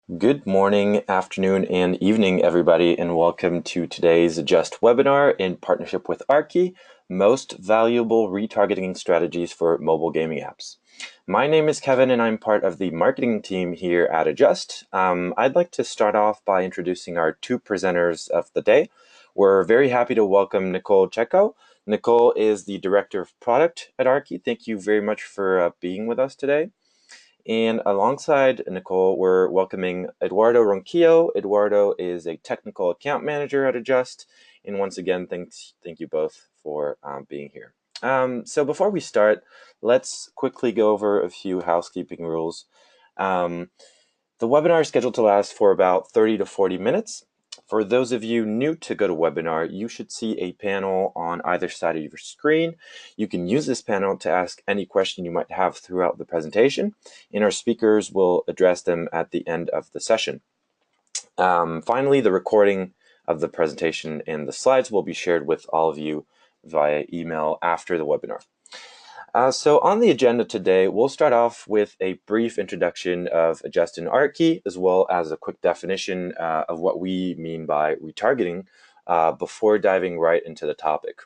Good morning, afternoon, and evening, everybody, and welcome to today's Adjust webinar in partnership with Archy, Most Valuable Retargeting Strategies for Mobile Gaming Apps. My name is Kevin, and I'm part of the marketing team here at Adjust. I'd like to start off by introducing our two presenters of the day. We're very happy to welcome Nicole Checo. Nicole is the Director of Product at Archy. Thank you very much for being with us today. And alongside Nicole, we're welcoming Eduardo Ronquillo. Eduardo is a technical account manager at Adjust. And once again, thank you both for being here. So before we start, let's quickly go over a few housekeeping rules. The webinar is scheduled to last for about 30 to 40 minutes. For those of you new to GoToWebinar, you should see a panel on either side of your screen. You can use this panel to ask any question you might have throughout the presentation, and our speakers will address them at the end of the session. Finally, the recording of the presentation and the slides will be shared with all of you via email after the webinar. So on the agenda today, we'll start off with a brief introduction of Adjust and Archy, as well as a quick definition of what we mean by retargeting before diving right into the topic.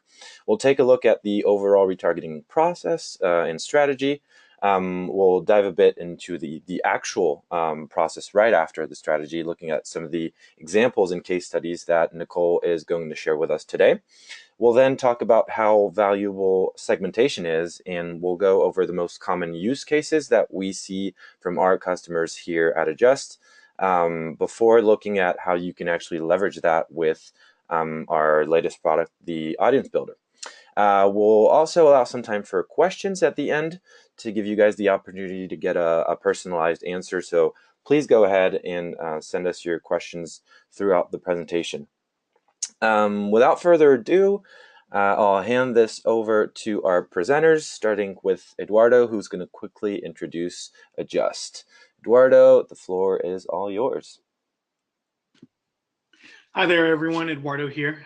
We'll take a look at the overall retargeting process and strategy. We'll dive a bit into the actual process right after the strategy, looking at some of the examples and case studies that Nicole is going to share with us today. We'll then talk about how valuable segmentation is, and we'll go over the most common use cases that we see from our customers here at Adjust before looking at how you can actually leverage that with our latest product, the Audience Builder. We'll also allow some time for questions at the end to give you guys the opportunity to get a personalized answer. So please go ahead and send us your questions throughout the presentation. Without further ado, I'll hand this over to our presenters, starting with Eduardo, who's going to quickly introduce Adjust. Eduardo, the floor is all yours. Hi there, everyone. Eduardo here.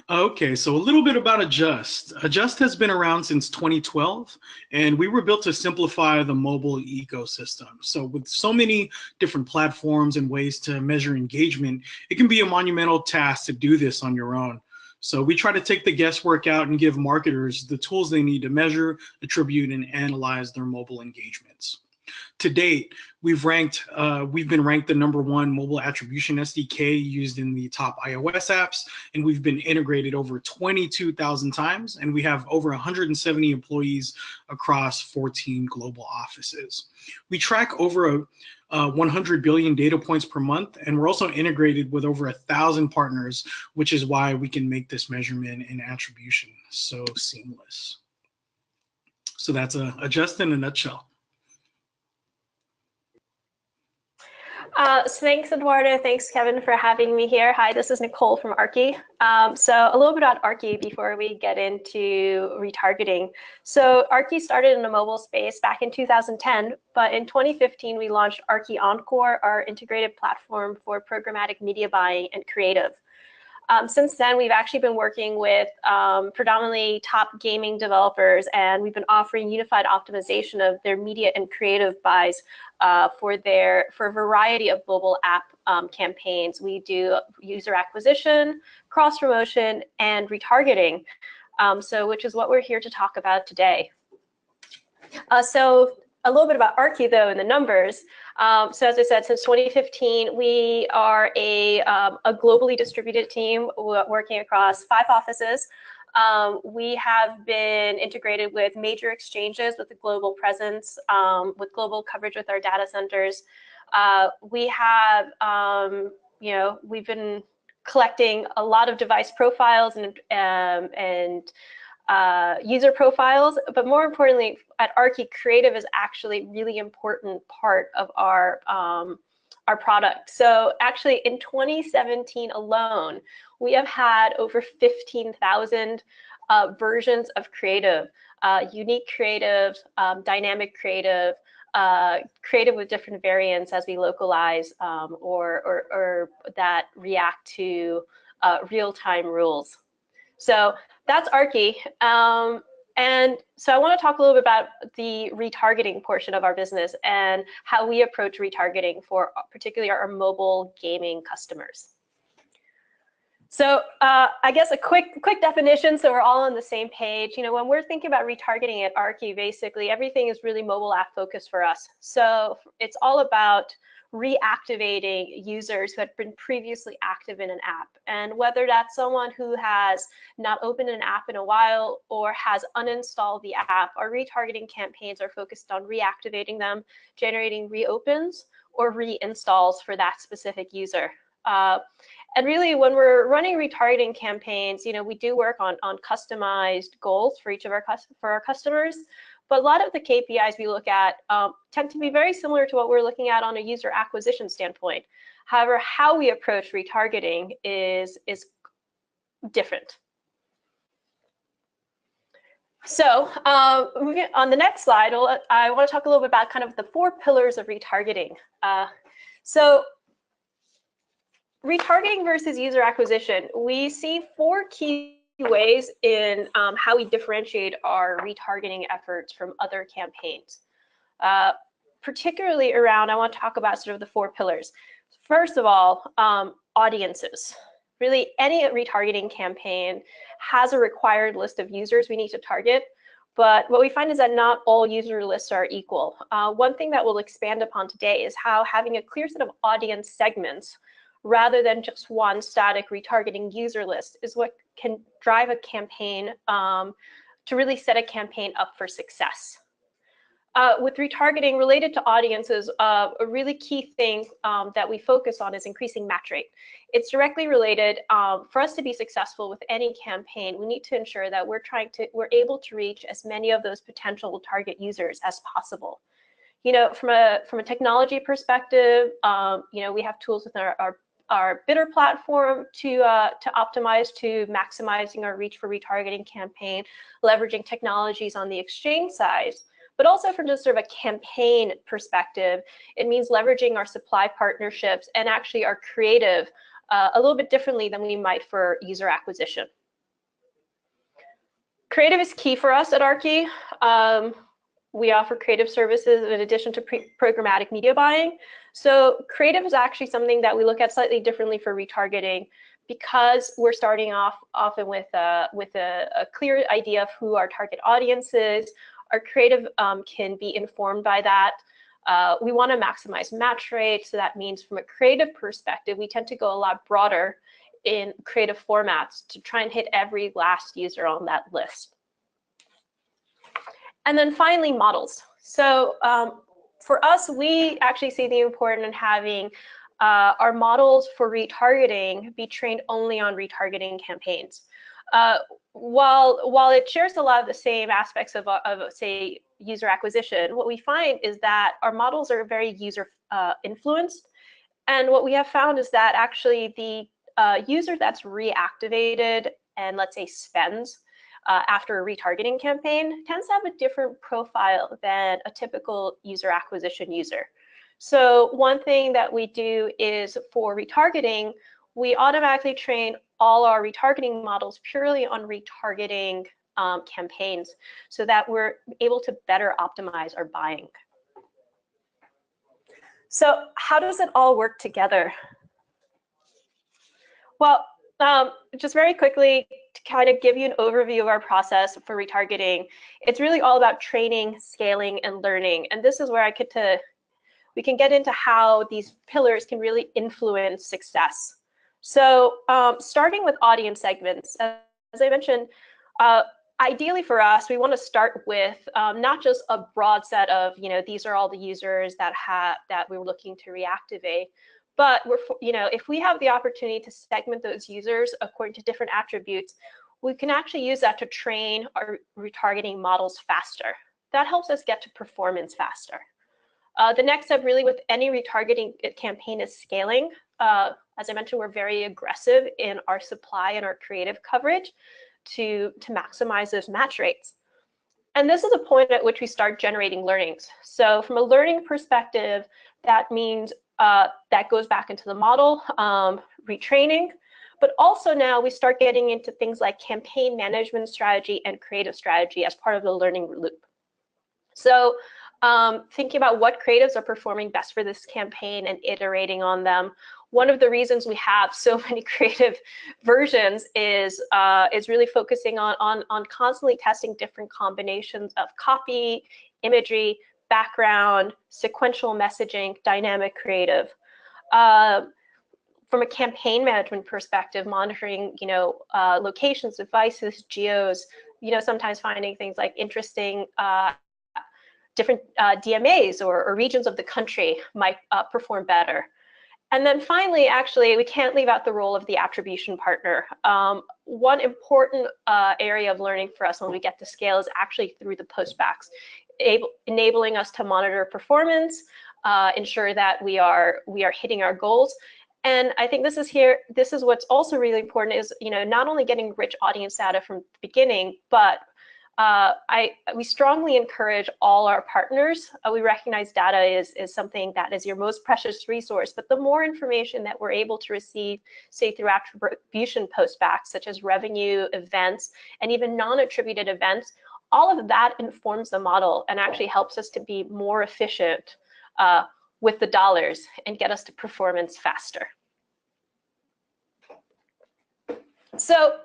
Okay, so a little bit about Adjust. Adjust has been around since 2012, and we were built to simplify the mobile ecosystem. So with so many different platforms and ways to measure engagement, it can be a monumental task to do this on your own. So we try to take the guesswork out and give marketers the tools they need to measure, attribute, and analyze their mobile engagements. To date, we've been ranked the #1 mobile attribution SDK used in the top iOS apps, and we've been integrated over 22,000 times, and we have over 170 employees across 14 global offices. We track over 100 billion data points per month, and we're also integrated with over 1,000 partners, which is why we can make this measurement and attribution so seamless. So that's Adjust in a nutshell. So thanks, Eduardo. Thanks, Kevin, for having me here. Hi, this is Nicole from Archy. So a little bit about Archy before we get into retargeting. So Archy started in the mobile space back in 2010, but in 2015, we launched Archy Encore, our integrated platform for programmatic media buying and creative. Since then, we've actually been working with predominantly top gaming developers, and we've been offering unified optimization of their media and creative buys for a variety of mobile app campaigns. We do user acquisition, cross promotion, and retargeting, which is what we're here to talk about today. So a little bit about Archy, though, in the numbers. So as I said, since 2015, we are a globally distributed team working across 5 offices. We have been integrated with major exchanges with a global presence, with global coverage with our data centers. We have, we've been collecting a lot of device profiles and user profiles, but more importantly, at Archy, creative is actually a really important part of our product. So actually, in 2017 alone, we have had over 15,000 versions of creative, unique creative, dynamic creative, creative with different variants as we localize or that react to real-time rules. So that's Archy. And so I want to talk a little bit about the retargeting portion of our business and how we approach retargeting for particularly our mobile gaming customers. So I guess a quick definition so we're all on the same page. When we're thinking about retargeting at Archy, basically everything is really mobile app focused for us. So it's all about reactivating users who had been previously active in an app. And whether that's someone who has not opened an app in a while or has uninstalled the app, our retargeting campaigns are focused on reactivating them, generating reopens or reinstalls for that specific user. And really, when we're running retargeting campaigns, we do work on customized goals for each of our customers. But a lot of the KPIs we look at tend to be very similar to what we're looking at on a user acquisition standpoint. However, how we approach retargeting is different. So moving on the next slide, I want to talk a little bit about kind of the 4 pillars of retargeting. So retargeting versus user acquisition, we see 4 key ways in how we differentiate our retargeting efforts from other campaigns. Particularly around, I want to talk about sort of the 4 pillars. First of all, audiences. Really, any retargeting campaign has a required list of users we need to target, but what we find is that not all user lists are equal. One thing that we'll expand upon today is how having a clear set of audience segments rather than just one static retargeting user list is what can drive a campaign to really set a campaign up for success. With retargeting related to audiences, a really key thing that we focus on is increasing match rate. It's directly related. For us to be successful with any campaign, we need to ensure that we're able to reach as many of those potential target users as possible. From a technology perspective, we have tools within our bidder platform to optimize to maximizing our reach for retargeting campaign, leveraging technologies on the exchange side. But also from just sort of a campaign perspective, it means leveraging our supply partnerships and actually our creative a little bit differently than we might for user acquisition. Creative is key for us at Archy. We offer creative services in addition to programmatic media buying. So creative is actually something that we look at slightly differently for retargeting because we're starting off often with a clear idea of who our target audience is. Our creative can be informed by that. We want to maximize match rate, so that means from a creative perspective, we tend to go a lot broader in creative formats to try and hit every last user on that list. And then finally, models. So for us, we actually see the importance in having our models for retargeting be trained only on retargeting campaigns. While it shares a lot of the same aspects of say, user acquisition, what we find is that our models are very user influenced. And what we have found is that actually the user that's reactivated and let's say spends after a retargeting campaign tends to have a different profile than a typical user acquisition user. So one thing that we do is for retargeting, we automatically train all our retargeting models purely on retargeting campaigns so that we're able to better optimize our buying. So how does it all work together? Well, just very quickly to kind of give you an overview of our process for retargeting, it's really all about training, scaling, and learning. And this is where we can get into how these pillars can really influence success. So starting with audience segments, as I mentioned, ideally for us, we want to start with not just a broad set of, these are all the users that we're looking to reactivate, but if we have the opportunity to segment those users according to different attributes, we can actually use that to train our retargeting models faster. That helps us get to performance faster. The next step really with any retargeting campaign is scaling. As I mentioned, we're very aggressive in our supply and our creative coverage to maximize those match rates. And this is a point at which we start generating learnings. So from a learning perspective, that means that goes back into the model, retraining, But also now we start getting into things like campaign management strategy and creative strategy as part of the learning loop. So thinking about what creatives are performing best for this campaign and iterating on them. One of the reasons we have so many creative versions is really focusing on constantly testing different combinations of copy, imagery, background, sequential messaging, dynamic creative. From a campaign management perspective, monitoring, locations, devices, geos, sometimes finding things like interesting different DMAs or regions of the country might perform better. And then finally, actually, we can't leave out the role of the attribution partner. One important area of learning for us when we get to scale is actually through the postbacks, enabling us to monitor performance, ensure that we are hitting our goals. And I think this is what's also really important is, not only getting rich audience data from the beginning, but we strongly encourage all our partners. We recognize data is something that is your most precious resource, but the more information that we're able to receive, say through attribution postbacks, such as revenue, events, and even non-attributed events, all of that informs the model and actually helps us to be more efficient with the dollars and get us to performance faster. So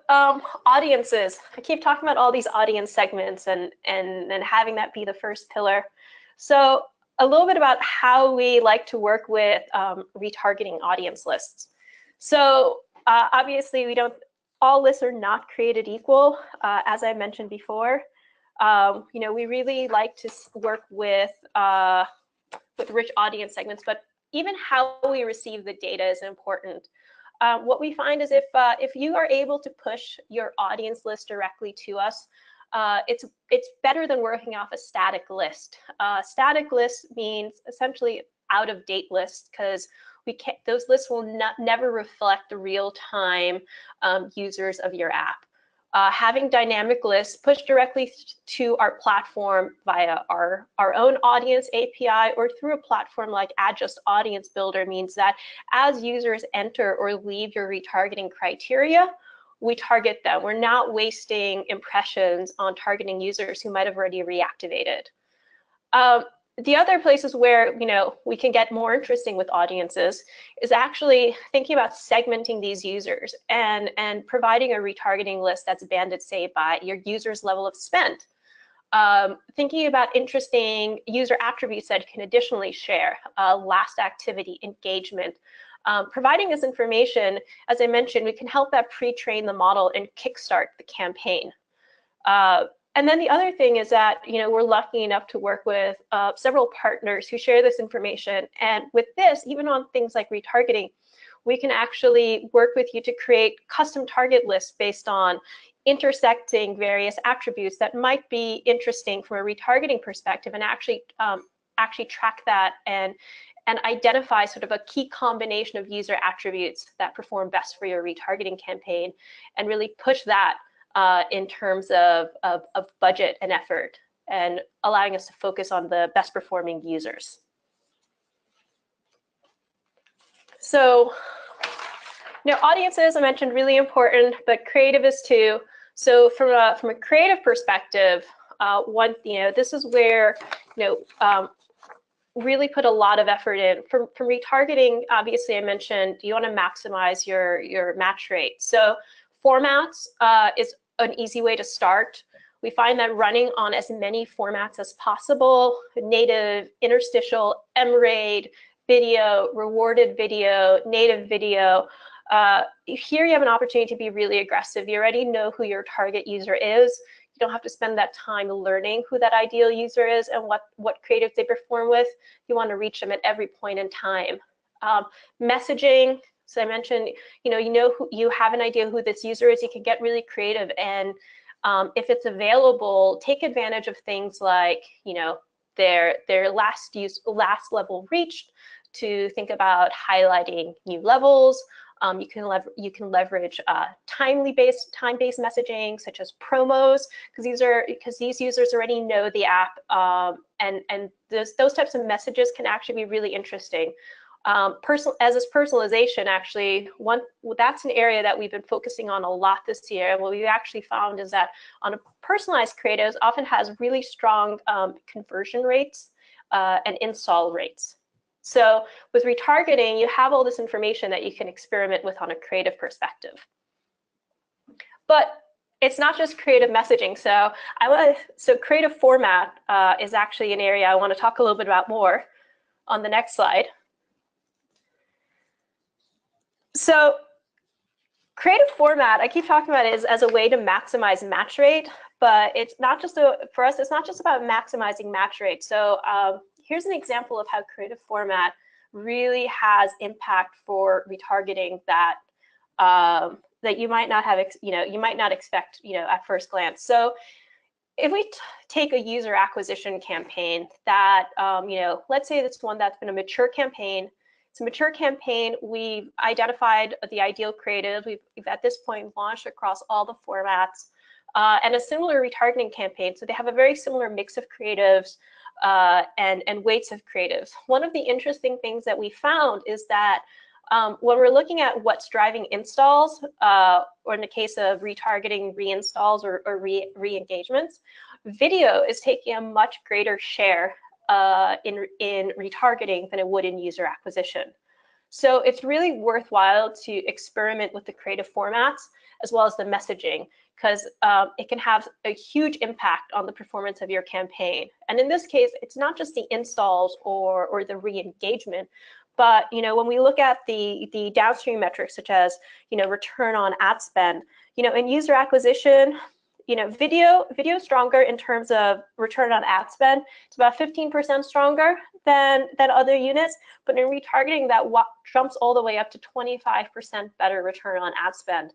audiences, I keep talking about all these audience segments and having that be the first pillar. So a little bit about how we like to work with retargeting audience lists. So obviously all lists are not created equal, as I mentioned before. We really like to work with rich audience segments, but even how we receive the data is important. What we find is if you are able to push your audience list directly to us, it's better than working off a static list. Static list means essentially out-of-date lists because those lists will never reflect the real-time users of your app. Having dynamic lists pushed directly to our platform via our own audience API or through a platform like Adjust Audience Builder means that as users enter or leave your retargeting criteria, we target them. We're not wasting impressions on targeting users who might have already reactivated. The other places where we can get more interesting with audiences is actually thinking about segmenting these users and providing a retargeting list that's banded, say, by your user's level of spend. Thinking about interesting user attributes that you can additionally share, last activity, engagement. Providing this information, as I mentioned, we can help that pre-train the model and kickstart the campaign. And then the other thing is that we're lucky enough to work with several partners who share this information. And with this, even on things like retargeting, we can actually work with you to create custom target lists based on intersecting various attributes that might be interesting from a retargeting perspective, and actually track that and identify sort of a key combination of user attributes that perform best for your retargeting campaign, and really push that in terms of budget and effort, and allowing us to focus on the best performing users. So, audiences, I mentioned, really important, but creative is too. So from a creative perspective, this is where really put a lot of effort in. From retargeting, obviously I mentioned you want to maximize your match rate. So formats is an easy way to start. We find that running on as many formats as possible, native, interstitial, MRAID, video, rewarded video, native video. Here you have an opportunity to be really aggressive. You already know who your target user is. You don't have to spend that time learning who that ideal user is and what creatives they perform with. You want to reach them at every point in time. Messaging. So I mentioned, you have an idea who this user is. You can get really creative, and if it's available, take advantage of things like, their last level reached, to think about highlighting new levels. You can leverage time-based messaging, such as promos, because these users already know the app, and those types of messages can actually be really interesting. As is personalization, actually, that's an area that we've been focusing on a lot this year. And what we've actually found is that on a personalized creatives often has really strong conversion rates and install rates. So with retargeting, you have all this information that you can experiment with on a creative perspective. But it's not just creative messaging. So creative format is actually an area I want to talk a little bit about more on the next slide. So creative format, I keep talking about it as a way to maximize match rate, but it's not just for us, it's not just about maximizing match rate. So here's an example of how creative format really has impact for retargeting that that you might not have, you might not expect, at first glance. So if we take a user acquisition campaign that, let's say it's one that's been a mature campaign. It's a mature campaign. We've identified the ideal creative. We've at this point launched across all the formats and a similar retargeting campaign. So they have a very similar mix of creatives and weights of creatives. One of the interesting things that we found is that when we're looking at what's driving installs, or in the case of retargeting reinstalls or re-engagements, video is taking a much greater share in retargeting than it would in user acquisition. So it's really worthwhile to experiment with the creative formats as well as the messaging, because it can have a huge impact on the performance of your campaign. And in this case, it's not just the installs or the re-engagement, but when we look at the downstream metrics such as return on ad spend, in user acquisition, video stronger in terms of return on ad spend. It's about 15% stronger than other units, but in retargeting, that jumps all the way up to 25% better return on ad spend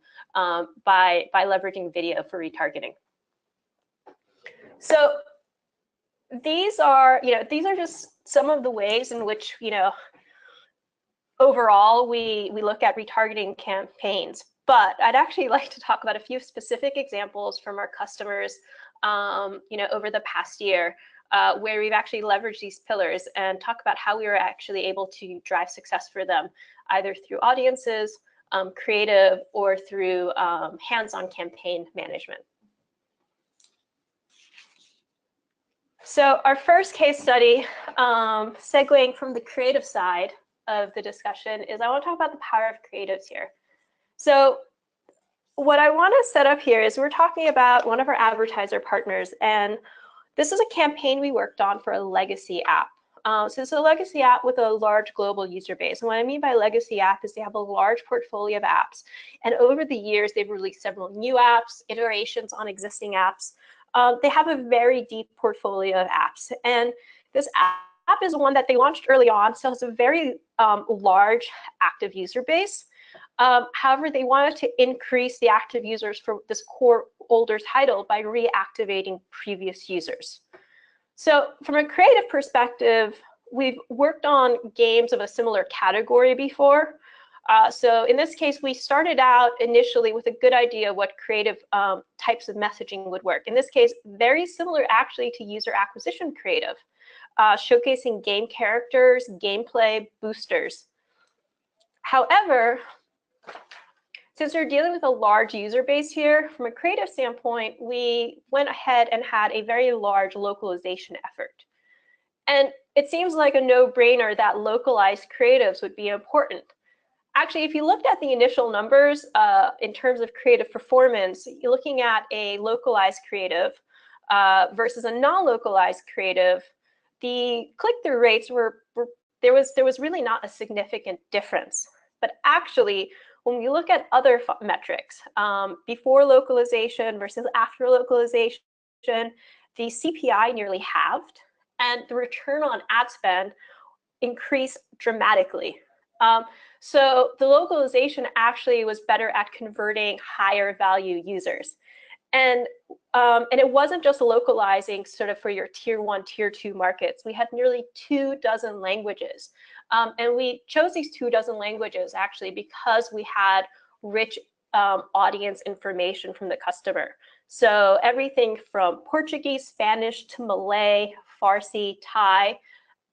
by leveraging video for retargeting. So these are just some of the ways in which overall we look at retargeting campaigns. But I'd actually like to talk about a few specific examples from our customers, over the past year, where we've actually leveraged these pillars and talk about how we were actually able to drive success for them, either through audiences, creative, or through hands-on campaign management. So our first case study, segueing from the creative side of the discussion, is I want to talk about the power of creatives here. So what I want to set up here is we're talking about one of our advertiser partners, and this is a campaign we worked on for a legacy app. So it's a legacy app with a large global user base. And what I mean by legacy app is they have a large portfolio of apps. And over the years, they've released several new apps, iterations on existing apps. They have a very deep portfolio of apps. And this app is one that they launched early on, so it's a very large active user base. However, they wanted to increase the active users for this core older title by reactivating previous users. So from a creative perspective, we've worked on games of a similar category before. So in this case, we started out initially with a good idea of what creative types of messaging would work. In this case, very similar actually to user acquisition creative, showcasing game characters, gameplay, boosters. However, since we're dealing with a large user base here, from a creative standpoint, we went ahead and had a very large localization effort. And it seems like a no-brainer that localized creatives would be important. Actually, if you looked at the initial numbers in terms of creative performance, you're looking at a localized creative versus a non-localized creative, the click-through rates there was really not a significant difference. But actually, when we look at other metrics, before localization versus after localization, the CPI nearly halved, and the return on ad spend increased dramatically. So the localization actually was better at converting higher value users. And it wasn't just localizing sort of for your tier 1, tier 2 markets. We had nearly 24 languages. And we chose these 24 languages actually because we had rich audience information from the customer. So everything from Portuguese, Spanish to Malay, Farsi, Thai,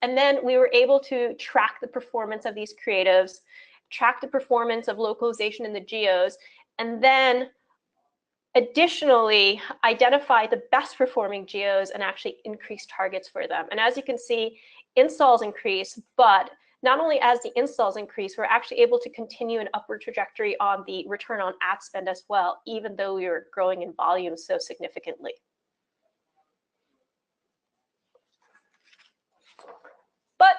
And then we were able to track the performance of these creatives, track the performance of localization in the geos, and then additionally identify the best performing geos and actually increase targets for them. And as you can see, installs increase, but not only as the installs increase, we're actually able to continue an upward trajectory on the return on ad spend as well, even though we were growing in volume so significantly. But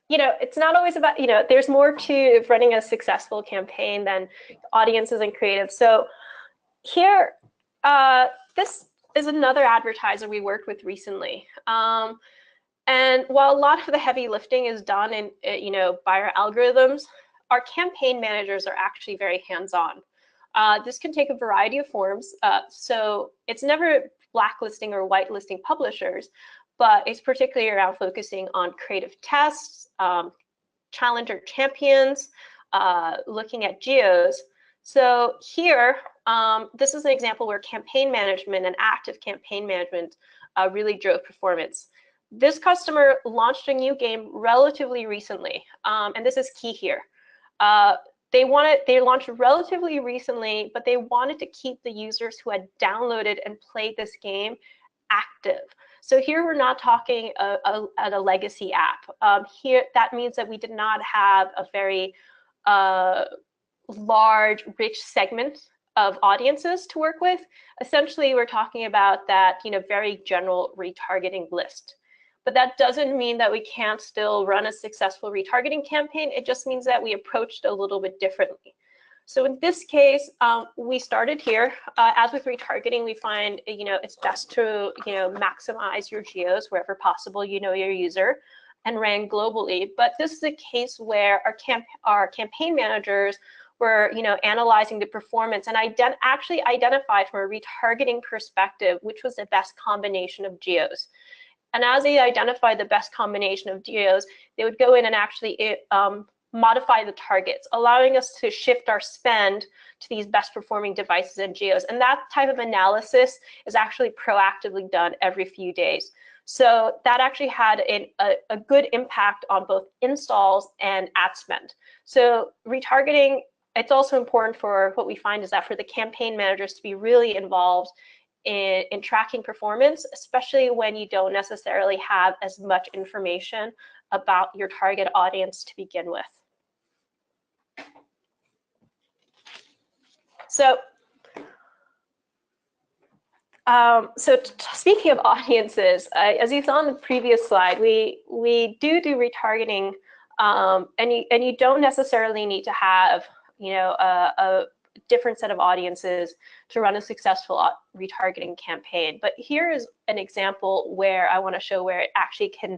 it's not always about, there's more to running a successful campaign than audiences and creative. So here, this is another advertiser we worked with recently. And while a lot of the heavy lifting is done in, by our algorithms, our campaign managers are actually very hands-on. This can take a variety of forms. So it's never blacklisting or whitelisting publishers, but it's particularly around focusing on creative tests, challenger champions, looking at geos. So here, this is an example where campaign management and active campaign management really drove performance. This customer launched a new game relatively recently, and this is key here. They launched relatively recently, but they wanted to keep the users who had downloaded and played this game active. So here we're not talking at a legacy app. Here, that means that we did not have a very large, rich segment of audiences to work with. Essentially, we're talking about that, very general retargeting list. But that doesn't mean that we can't still run a successful retargeting campaign. It just means that we approached a little bit differently. So in this case, we started here. As with retargeting, we find it's best to maximize your geos wherever possible. Your user, and ran globally. But this is a case where our campaign managers were analyzing the performance and actually identified from a retargeting perspective which was the best combination of geos. And as they identified the best combination of geos, they would go in and actually modify the targets, allowing us to shift our spend to these best performing devices and geos. And that type of analysis is actually proactively done every few days. So that actually had a good impact on both installs and ad spend. So retargeting, it's also important for what we find is that for the campaign managers to be really involved in tracking performance, especially when you don't necessarily have as much information about your target audience to begin with. So, speaking of audiences, as you saw on the previous slide, we do retargeting, and you don't necessarily need to have a different set of audiences to run a successful retargeting campaign. But here is an example where I want to show where it actually can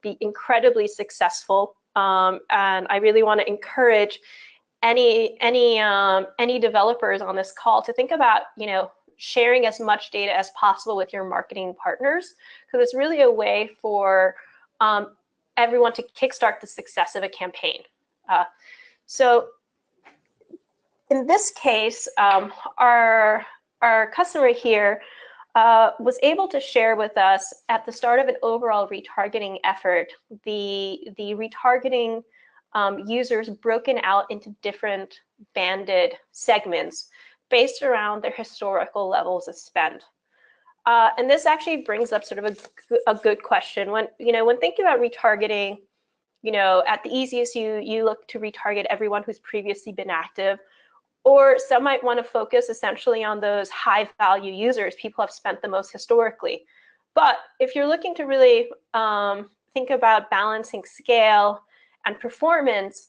be incredibly successful, and I really want to encourage any developers on this call to think about sharing as much data as possible with your marketing partners, because it's really a way for everyone to kickstart the success of a campaign. So in this case, our customer here was able to share with us at the start of an overall retargeting effort, the retargeting users broken out into different banded segments based around their historical levels of spend. And this actually brings up sort of a good question. When thinking about retargeting, at the easiest, you look to retarget everyone who's previously been active, or some might want to focus essentially on those high value users, people have spent the most historically. But if you're looking to really think about balancing scale and performance,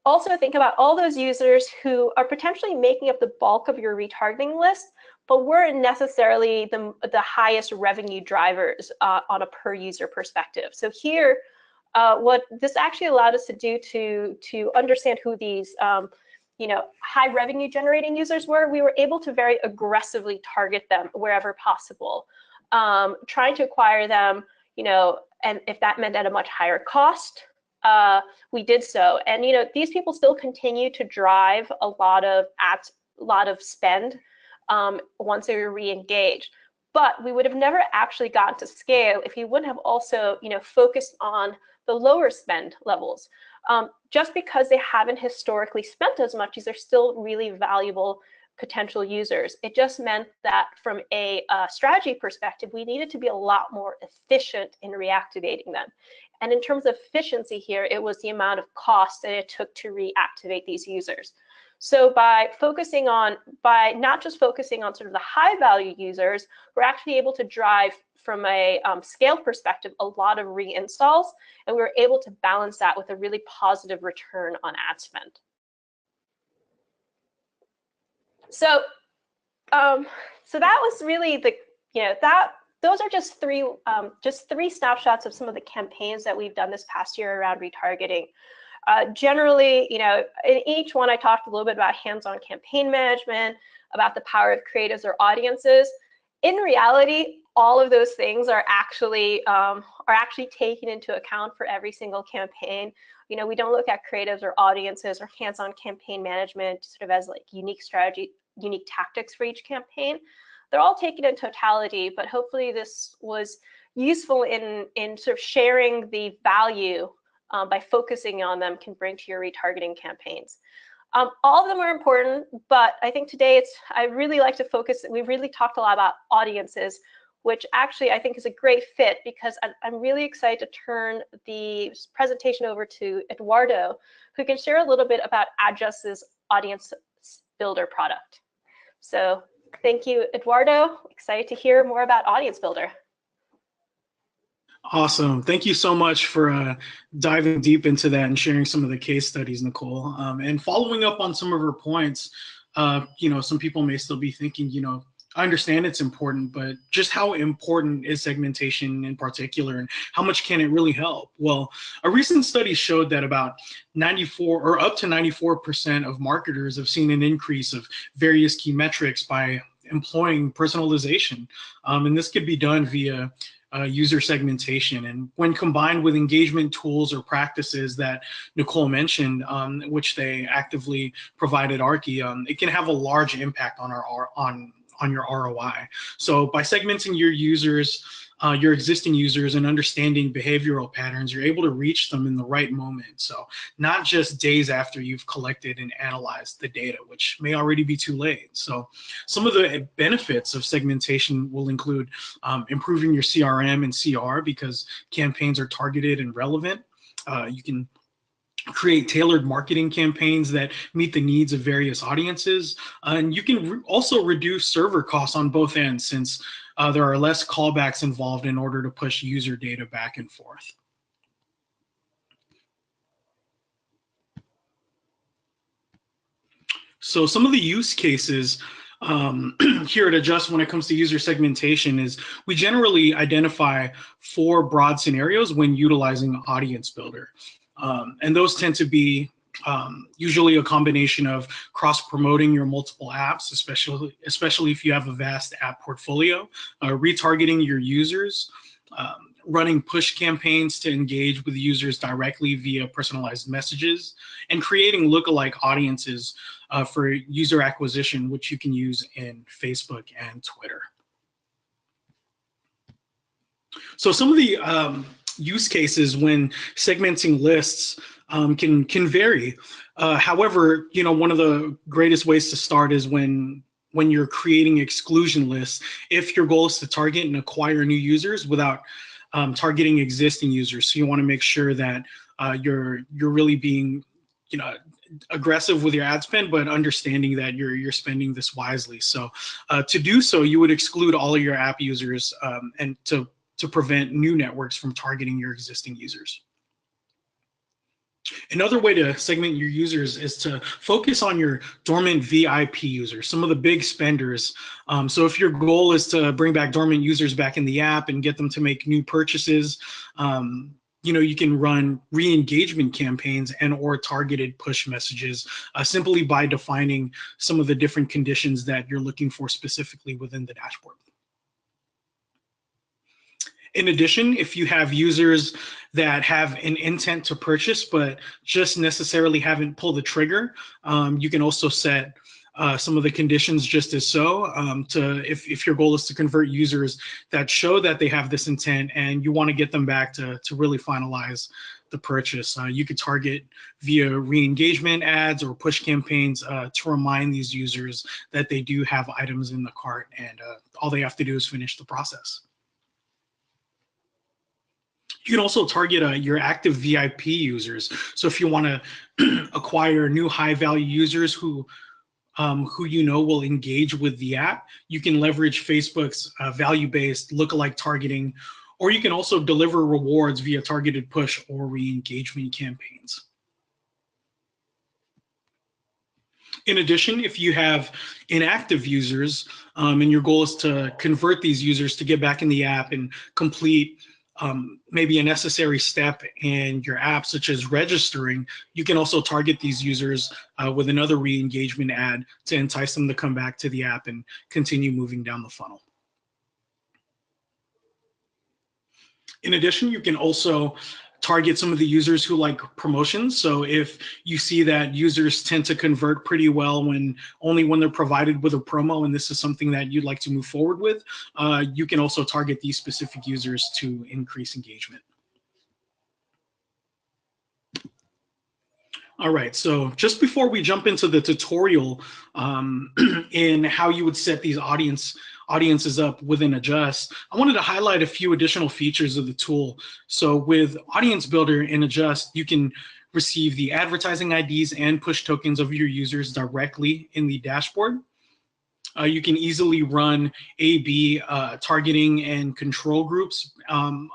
also think about all those users who are potentially making up the bulk of your retargeting list, but weren't necessarily the highest revenue drivers on a per user perspective. So here, what this actually allowed us to do to understand who these high revenue generating users were, we were able to very aggressively target them wherever possible, trying to acquire them, and if that meant at a much higher cost, we did so. And these people still continue to drive a lot of spend once they were re-engaged. But we would have never actually gotten to scale if we wouldn't have also, focused on the lower spend levels. Just because they haven't historically spent as much, these are still really valuable potential users. It just meant that from a strategy perspective, we needed to be a lot more efficient in reactivating them. And in terms of efficiency here, it was the amount of cost that it took to reactivate these users. So by not just focusing on sort of the high value users, we're actually able to drive from a scale perspective a lot of reinstalls, and we were able to balance that with a really positive return on ad spend. So that was really those are just three snapshots of some of the campaigns that we've done this past year around retargeting. Generally, in each one, I talked a little bit about hands-on campaign management, about the power of creatives or audiences. In reality, all of those things are actually taken into account for every single campaign. We don't look at creatives or audiences or hands-on campaign management sort of as like unique strategy, unique tactics for each campaign. They're all taken in totality, but hopefully this was useful in sort of sharing the value by focusing on them can bring to your retargeting campaigns. All of them are important, but I think today I really like to focus. We've really talked a lot about audiences, which actually I think is a great fit because I'm really excited to turn the presentation over to Eduardo, who can share a little bit about Adjust's Audience Builder product. So thank you, Eduardo. Excited to hear more about Audience Builder. Awesome. Thank you so much for diving deep into that and sharing some of the case studies, Nicole. And following up on some of her points, some people may still be thinking, I understand it's important, but just how important is segmentation in particular, and how much can it really help? Well, a recent study showed that about 94 or up to 94% of marketers have seen an increase of various key metrics by employing personalization. And this could be done via user segmentation. And when combined with engagement tools or practices that Nicole mentioned, which they actively provided Archy, it can have a large impact on your ROI. So by segmenting your users, your existing users, and understanding behavioral patterns, you're able to reach them in the right moment. So not just days after you've collected and analyzed the data, which may already be too late. So some of the benefits of segmentation will include improving your CRM and CR because campaigns are targeted and relevant. You can create tailored marketing campaigns that meet the needs of various audiences. And you can also reduce server costs on both ends since there are less callbacks involved in order to push user data back and forth. So some of the use cases here at Adjust when it comes to user segmentation is we generally identify 4 broad scenarios when utilizing Audience Builder. And those tend to be usually a combination of cross-promoting your multiple apps, especially if you have a vast app portfolio, retargeting your users, running push campaigns to engage with users directly via personalized messages, and creating lookalike audiences for user acquisition, which you can use in Facebook and Twitter. So some of the use cases when segmenting lists can vary. However, one of the greatest ways to start is when you're creating exclusion lists. If your goal is to target and acquire new users without targeting existing users, so you want to make sure that you're really being aggressive with your ad spend, but understanding that you're spending this wisely. So to do so, you would exclude all of your app users and to prevent new networks from targeting your existing users. Another way to segment your users is to focus on your dormant VIP users, some of the big spenders. So if your goal is to bring back dormant users back in the app and get them to make new purchases, you can run re-engagement campaigns and or targeted push messages simply by defining some of the different conditions that you're looking for specifically within the dashboard. In addition, if you have users that have an intent to purchase but just necessarily haven't pulled the trigger, you can also set some of the conditions just as so, if your goal is to convert users that show that they have this intent and you want to get them back to really finalize the purchase. You could target via re-engagement ads or push campaigns to remind these users that they do have items in the cart, and all they have to do is finish the process. You can also target your active VIP users. So if you want to acquire new high-value users who you know will engage with the app, you can leverage Facebook's value-based lookalike targeting, or you can also deliver rewards via targeted push or re-engagement campaigns. In addition, if you have inactive users and your goal is to convert these users to get back in the app and complete maybe a necessary step in your app, such as registering, you can also target these users with another re-engagement ad to entice them to come back to the app and continue moving down the funnel. In addition, you can also target some of the users who like promotions. So if you see that users tend to convert pretty well only when they're provided with a promo, and this is something that you'd like to move forward with, you can also target these specific users to increase engagement. All right, so just before we jump into the tutorial in how you would set these audiences up within Adjust, I wanted to highlight a few additional features of the tool. So with Audience Builder in Adjust, you can receive the advertising IDs and push tokens of your users directly in the dashboard. You can easily run A/B targeting and control groups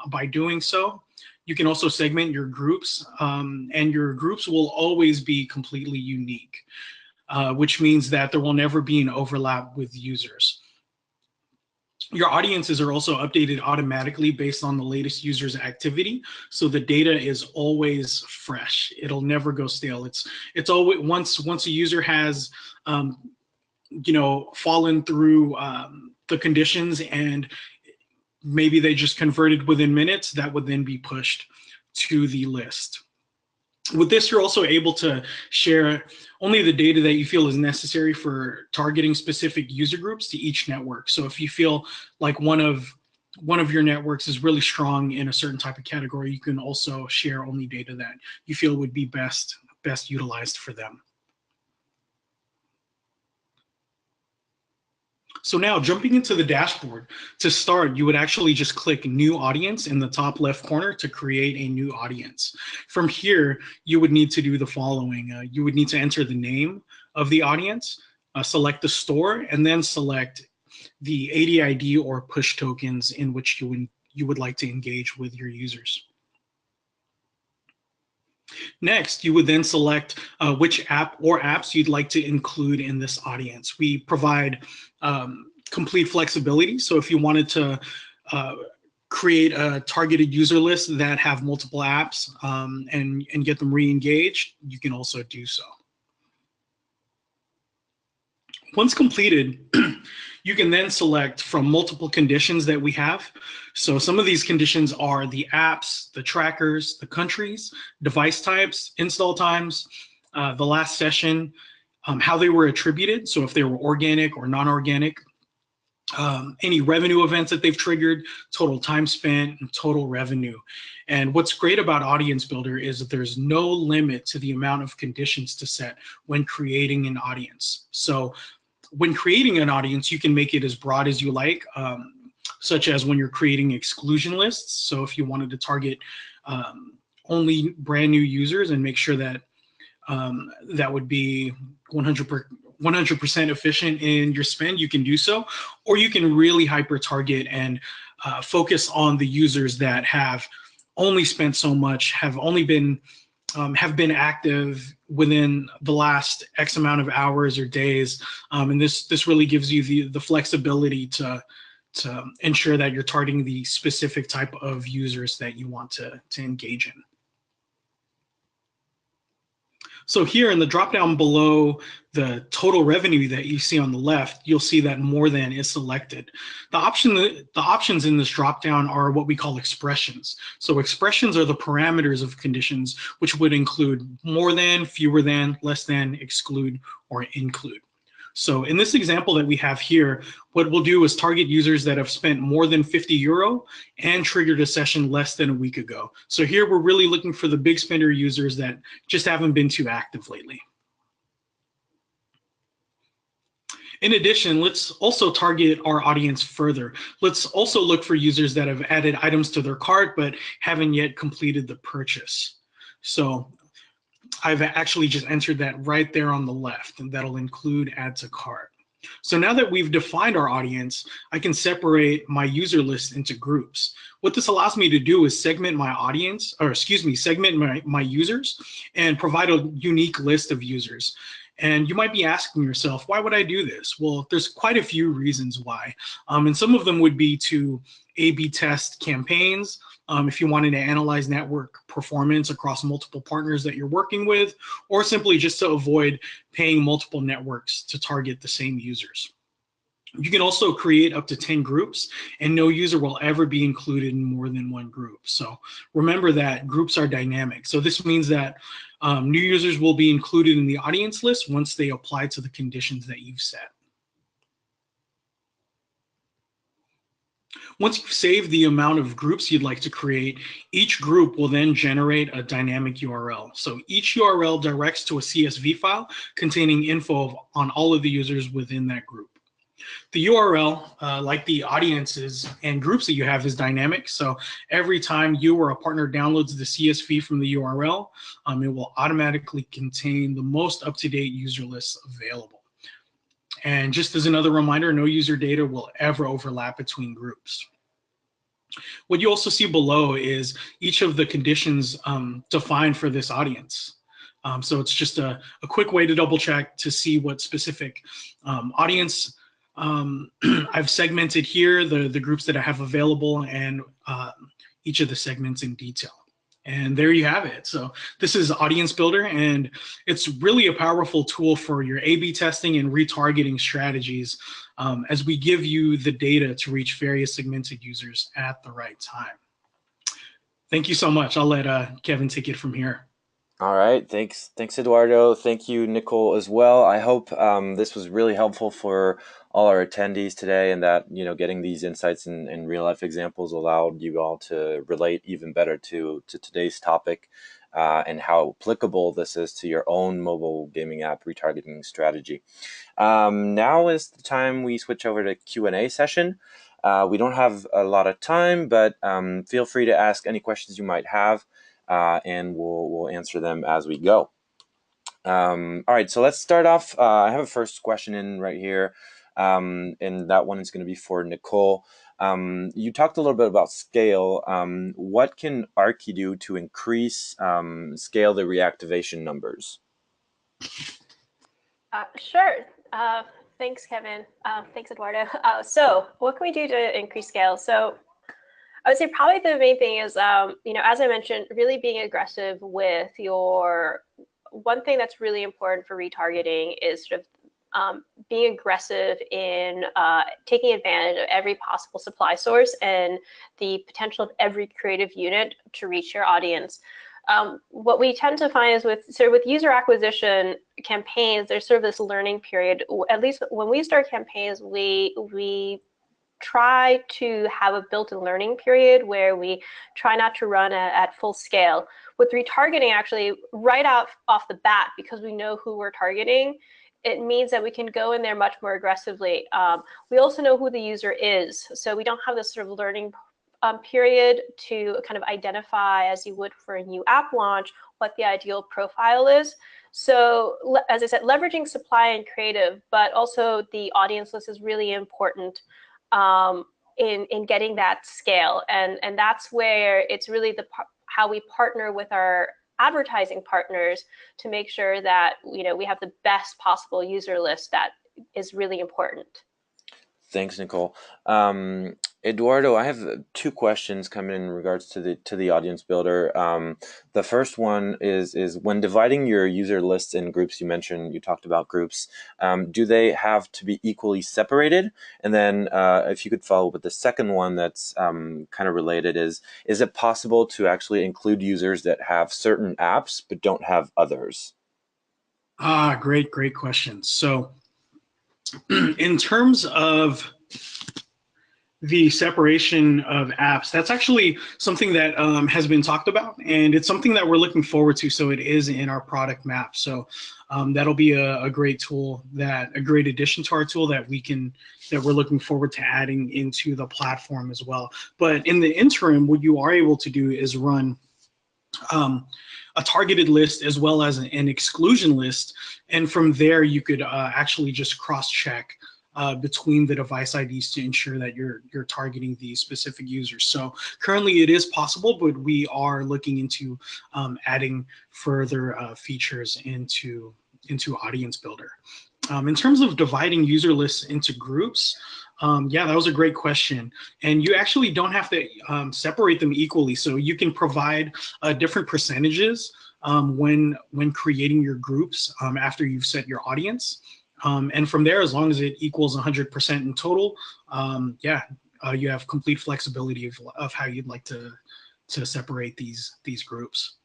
by doing so. You can also segment your groups, and your groups will always be completely unique, which means that there will never be an overlap with users. Your audiences are also updated automatically based on the latest user's activity, so the data is always fresh. It'll never go stale. It's always once a user has fallen through the conditions and maybe they just converted within minutes, that would then be pushed to the list. With this, you're also able to share only the data that you feel is necessary for targeting specific user groups to each network. So if you feel like one of your networks is really strong in a certain type of category, you can also share only data that you feel would be best utilized for them. So now jumping into the dashboard, to start, you would actually just click New Audience in the top left corner to create a new audience. From here, you would need to do the following. You would need to enter the name of the audience, select the store, and then select the AD/ID or push tokens in which you would like to engage with your users. Next, you would then select which app or apps you'd like to include in this audience. We provide complete flexibility. So if you wanted to create a targeted user list that have multiple apps and get them re-engaged, you can also do so. Once completed, you can then select from multiple conditions that we have. So some of these conditions are the apps, the trackers, the countries, device types, install times, the last session, how they were attributed, so if they were organic or non-organic, any revenue events that they've triggered, total time spent, and total revenue. And what's great about Audience Builder is that there's no limit to the amount of conditions to set when creating an audience. So when creating an audience, you can make it as broad as you like, such as when you're creating exclusion lists. So if you wanted to target only brand new users and make sure that that would be 100% efficient in your spend, you can do so. Or you can really hyper target and focus on the users that have only spent so much, have been active within the last X amount of hours or days. And this really gives you the flexibility to ensure that you're targeting the specific type of users that you want to engage in. So here in the dropdown below the total revenue that you see on the left, you'll see that more than is selected. The options in this dropdown are what we call expressions. So expressions are the parameters of conditions, which would include more than, fewer than, less than, exclude, or include. So in this example that we have here, what we'll do is target users that have spent more than 50 euro and triggered a session less than a week ago. So here we're really looking for the big spender users that just haven't been too active lately. In addition, let's also target our audience further. Let's also look for users that have added items to their cart but haven't yet completed the purchase. So I've actually just entered that right there on the left, and that'll include add to cart. So now that we've defined our audience, I can separate my user list into groups. What this allows me to do is segment my audience, or excuse me, segment my users and provide a unique list of users. And you might be asking yourself, why would I do this? Well, there's quite a few reasons why. And some of them would be to A/B test campaigns, if you wanted to analyze network performance across multiple partners that you're working with, or simply just to avoid paying multiple networks to target the same users. You can also create up to 10 groups, and no user will ever be included in more than one group. So remember that groups are dynamic. So this means that new users will be included in the audience list once they apply to the conditions that you've set. Once you've saved the amount of groups you'd like to create, each group will then generate a dynamic URL. So each URL directs to a CSV file containing info on all of the users within that group. The URL, like the audiences and groups that you have, is dynamic. So every time you or a partner downloads the CSV from the URL, it will automatically contain the most up-to-date user lists available. And just as another reminder, no user data will ever overlap between groups. What you also see below is each of the conditions defined for this audience. So it's just a quick way to double check to see what specific audience I've segmented here, the groups that I have available, and each of the segments in detail. And there you have it. So this is Audience Builder, and it's really a powerful tool for your A/B testing and retargeting strategies, as we give you the data to reach various segmented users at the right time. Thank you so much. I'll let Kevin take it from here. All right, thanks Eduardo. Thank you, Nicole, as well. I hope this was really helpful for all our attendees today, and that getting these insights and real life examples allowed you all to relate even better to today's topic, and how applicable this is to your own mobile gaming app retargeting strategy. Now is the time we switch over to Q&A session. We don't have a lot of time, but feel free to ask any questions you might have. And we'll answer them as we go. All right, so let's start off. I have a first question in right here, and that one is going to be for Nicole. You talked a little bit about scale. What can Archy do to increase scale the reactivation numbers? Sure. Thanks, Kevin. Thanks, Eduardo. So what can we do to increase scale? So I would say probably the main thing is, as I mentioned, really being aggressive with one thing that's really important for retargeting is sort of being aggressive in taking advantage of every possible supply source and the potential of every creative unit to reach your audience. What we tend to find is with user acquisition campaigns, there's sort of this learning period. At least when we start campaigns, we try to have a built-in learning period where we try not to run at full scale. With retargeting, actually, right off the bat, because we know who we're targeting, it means that we can go in there much more aggressively. We also know who the user is, so we don't have this sort of learning period to kind of identify, as you would for a new app launch, what the ideal profile is. So as I said, leveraging supply and creative, but also the audience list is really important in getting that scale. And that's where it's really how we partner with our advertising partners to make sure that we have the best possible user list. That is really important. Thanks, Nicole. Eduardo, I have two questions coming in regards to the audience builder. The first one is when dividing your user lists in groups, you talked about groups. Do they have to be equally separated? And then if you could follow with the second one that's kind of related is it possible to actually include users that have certain apps but don't have others? Great question. So In terms of the separation of apps, that's actually something that has been talked about, and it's something that we're looking forward to. So it is in our product map. So that'll be a great tool, a great addition to our tool that we're looking forward to adding into the platform as well. But in the interim, what you are able to do is run a targeted list as well as an exclusion list, and from there you could actually just cross-check between the device IDs to ensure that you're targeting these specific users. So currently it is possible, but we are looking into adding further features into Audience Builder. In terms of dividing user lists into groups, yeah, that was a great question. And you actually don't have to separate them equally. So you can provide different percentages when creating your groups after you've set your audience. And from there, as long as it equals 100% in total, yeah, you have complete flexibility of how you'd like to separate these groups.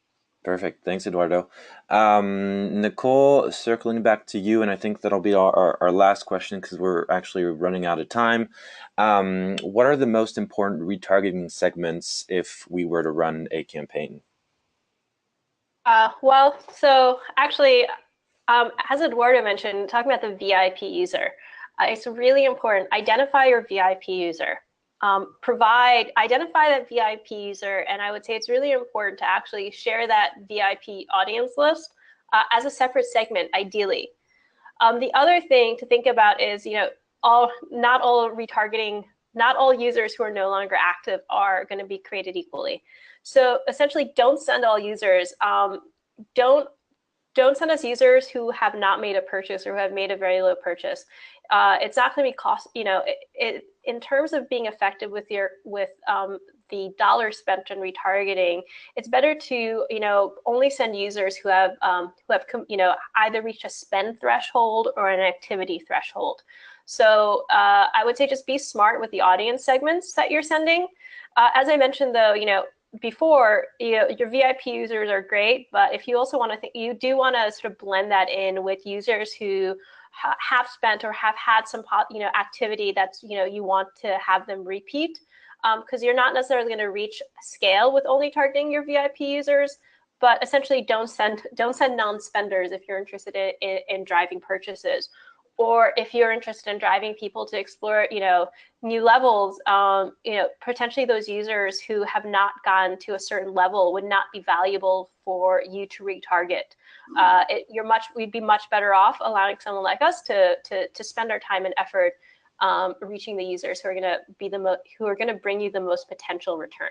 Perfect. Thanks, Eduardo. Nicole, circling back to you, and I think that'll be our last question because we're actually running out of time. What are the most important retargeting segments if we were to run a campaign? Well, so actually, as Eduardo mentioned, talking about the VIP user, it's really important. Identify your VIP user. Identify that VIP user, and I would say it's really important to actually share that VIP audience list as a separate segment, ideally. The other thing to think about is, not all users who are no longer active are going to be created equally. So essentially, don't send all users. Don't send us users who have not made a purchase or who have made a very low purchase. It's not going to be cost. In terms of being effective with the dollar spent on retargeting, it's better to only send users who have either reached a spend threshold or an activity threshold. So I would say just be smart with the audience segments that you're sending. As I mentioned, though, before, your VIP users are great, but if you also want to you do want to sort of blend that in with users who have spent or have had some activity that's you want to have them repeat, because you're not necessarily going to reach scale with only targeting your VIP users. But essentially, don't send non-spenders if you're interested in driving purchases, or if you're interested in driving people to explore new levels. Potentially those users who have not gotten to a certain level would not be valuable for you to retarget. We'd be much better off allowing someone like us to spend our time and effort reaching the users who are going to bring you the most potential return.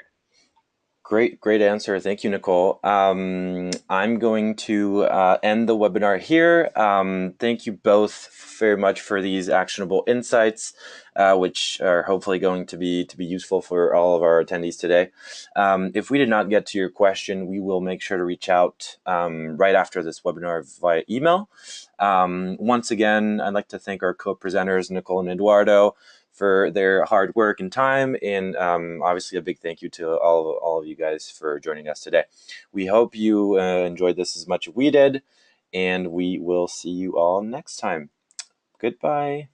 Great answer. Thank you, Nicole. I'm going to end the webinar here. Thank you both very much for these actionable insights, which are hopefully going to be useful for all of our attendees today. If we did not get to your question, we will make sure to reach out right after this webinar via email. Once again, I'd like to thank our co-presenters, Nicole and Eduardo, for their hard work and time, and obviously a big thank you to all of you guys for joining us today. We hope you enjoyed this as much as we did, and we will see you all next time. Goodbye.